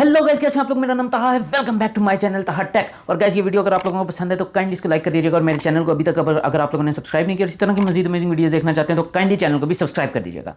Hello guys, कैसे हैं आप लोग। मेरा नाम ताहा है। Welcome back to my channel Taha tech. और गाइस, ये वीडियो अगर आप लोगों को पसंद है तो काइंडली इसको लाइक कर दीजिएगा। और मेरे चैनल को अभी तक अगर आप लोगों ने सब्सक्राइब नहीं किया, इसी तरह की मजीद अमेजिंग वीडियोस देखना चाहते हैं तो काइंडली चैनल को भी सब्सक्राइब कर दीजिएगा।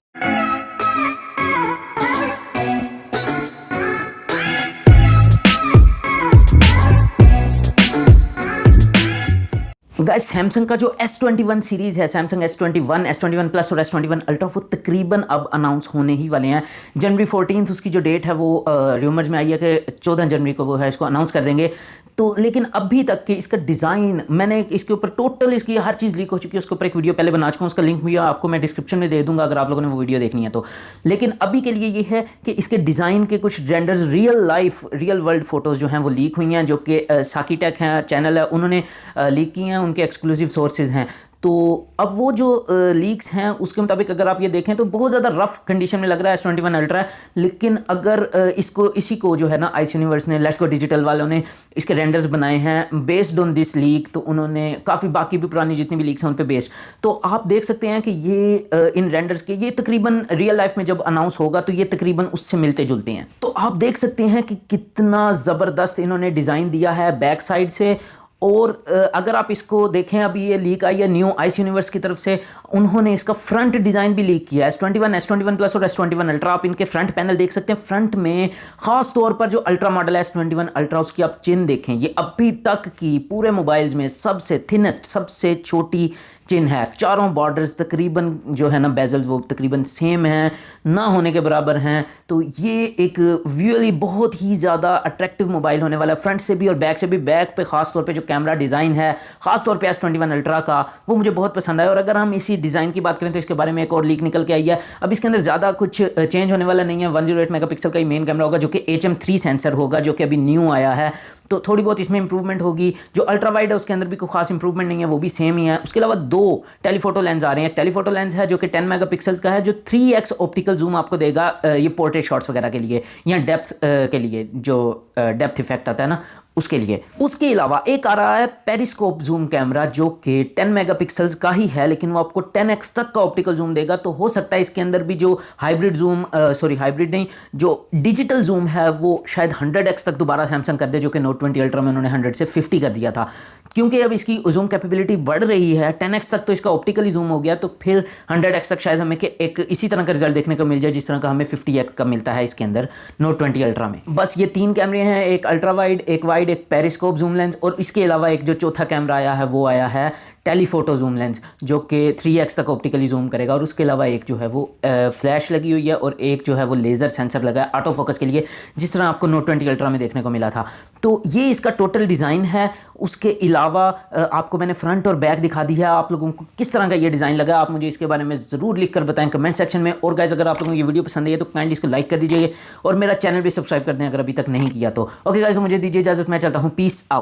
गाइस, सैमसंग का जो S21 सीरीज़ है, सैमसंग S21, S21 प्लस और S21 अल्ट्रा, वो तकरीबन अब अनाउंस होने ही वाले हैं। जनवरी 14 उसकी जो डेट है वो र्यूमर्स में आई है कि 14 जनवरी को वो है इसको अनाउंस कर देंगे। तो लेकिन अभी तक कि इसका डिज़ाइन, मैंने इसके ऊपर टोटल इसकी हर चीज़ लीक हो चुकी है, उसके ऊपर एक वीडियो पहले बना चुका हूँ, उसका लिंक भी आपको मैं डिस्क्रिप्शन में दे दूंगा अगर आप लोगों ने वो वीडियो देखनी है तो। लेकिन अभी के लिए ये है कि इसके डिज़ाइन के कुछ रेंडर्स, रियल वर्ल्ड फ़ोटोज़ जो हैं वो लीक हुई हैं, जो कि साकीटेक है चैनल है, उन्होंने लीक की हैं, उनके एक्सक्लूसिव सोर्सेज हैं। तो अब वो जो लीक्स हैं उसके मुताबिक अगर आप ये देखें तो बहुत ज़्यादा रफ कंडीशन में लग रहा है S21 अल्ट्रा है। लेकिन अगर इसी को जो है ना आइस यूनिवर्स ने, लेट्स गो डिजिटल वालों ने इसके रेंडर्स बनाए हैं बेस्ड ऑन दिस लीक, तो उन्होंने काफ़ी बाकी भी पुरानी जितनी भी लीक्स हैं उन पे बेस्ड, तो आप देख सकते हैं कि ये इन रेंडर्स के ये तकरीबन रियल लाइफ में जब अनाउंस होगा तो ये तकरीबन उससे मिलते जुलते हैं। तो आप देख सकते हैं कि कितना ज़बरदस्त इन्होंने डिज़ाइन दिया है बैक साइड से। और अगर आप इसको देखें, अभी ये लीक आई है न्यू आइस यूनिवर्स की तरफ से, उन्होंने इसका फ्रंट डिज़ाइन भी लीक किया है। S21 प्लस और S21 अल्ट्रा, आप इनके फ्रंट पैनल देख सकते हैं। फ्रंट में ख़ास तौर पर जो अल्ट्रा मॉडल है S21 अल्ट्रा, उसकी आप चिन देखें, ये अभी तक की पूरे मोबाइल्स में सबसे थिनेस्ट, सबसे छोटी चिन है। चारों बॉर्डर्स तकरीबन जो है ना बेजल्स वो तकरीबन सेम हैं, ना होने के बराबर हैं। तो ये एक विजुअली बहुत ही ज़्यादा अट्रैक्टिव मोबाइल होने वाला है, फ्रंट से भी और बैक से भी। बैक पे ख़ास तौर पे जो कैमरा डिज़ाइन है ख़ास तौर पे S21 अल्ट्रा का, वो मुझे बहुत पसंद आया। और अगर हम इसी डिज़ाइन की बात करें तो इसके बारे में एक और लीक निकल के आई है। अब इसके अंदर ज़्यादा कुछ चेंज होने वाला नहीं है। 108 मेगापिक्सल का ही मेन कैमरा होगा, जो कि HM3 सेंसर होगा, जो कि अभी न्यू आया है। तो थोड़ी बहुत इसमें इंप्रूवमेंट होगी। जो अल्ट्रा वाइड है उसके अंदर भी कोई खास इंप्रूवमेंट नहीं है, वो भी सेम ही है। उसके अलावा 2 टेलीफोटो लेंस आ रहे हैं। टेलीफोटो लेंस है जो कि 10 मेगापिक्सल्स का है, जो 3x ऑप्टिकल जूम आपको देगा ये पोर्ट्रेट शॉट्स वगैरह के लिए, या डेप्थ के लिए, जो डेप्थ इफेक्ट आता है ना उसके लिए। उसके अलावा एक आ रहा है पेरिस्कोप जूम कैमरा, जो कि 10 मेगापिक्सल्स का ही है, लेकिन वो आपको 10x तक का ऑप्टिकल जूम देगा। तो हो सकता है इसके अंदर भी जो हाइब्रिड नहीं, जो डिजिटल जूम है वो शायद 100x तक दोबारा सैमसंग कर दे, जो कि Note 20 अल्ट्रा में उन्होंने 100 से 50 कर दिया था। क्योंकि अब इसकी जूम कैपेबिलिटी बढ़ रही है, 10x तक तो इसका ऑप्टिकली जूम हो गया, तो फिर 100x तक शायद हमें एक इसी तरह का रिजल्ट देखने को मिल जाए जिस तरह का हमें 50x का मिलता है इसके अंदर Note 20 अल्ट्रा में। बस ये 3 कैमरे हैं, एक अल्ट्रा वाइड, एक वाइड, एक पेरिस्कोप जूम लेंस, और इसके अलावा एक जो चौथा कैमरा आया है वो आया है टेलीफोटो जूम लेंस, जो कि 3x तक ऑप्टिकली जूम करेगा। और उसके अलावा एक जो है वो फ्लैश लगी हुई है, और एक जो है वो लेज़र सेंसर लगा है ऑटो फोकस के लिए, जिस तरह आपको Note 20 अल्ट्रा में देखने को मिला था। तो ये इसका टोटल डिज़ाइन है। उसके अलावा आपको मैंने फ्रंट और बैक दिखा दी है। आप लोगों को किस तरह का ये डिज़ाइन लगा, आप मुझे इसके बारे में ज़रूर लिख कर बताएं कमेंट सेक्शन में। और गाइस, अगर आप लोगों को ये वीडियो पसंद है तो काइंडली इसको लाइक कर दीजिए और मेरा चैनल भी सब्सक्राइब कर दें अगर अभी तक नहीं किया तो। ओके गाइस, मुझे दीजिए इजाज़त, मैं चलता हूँ। Peace out.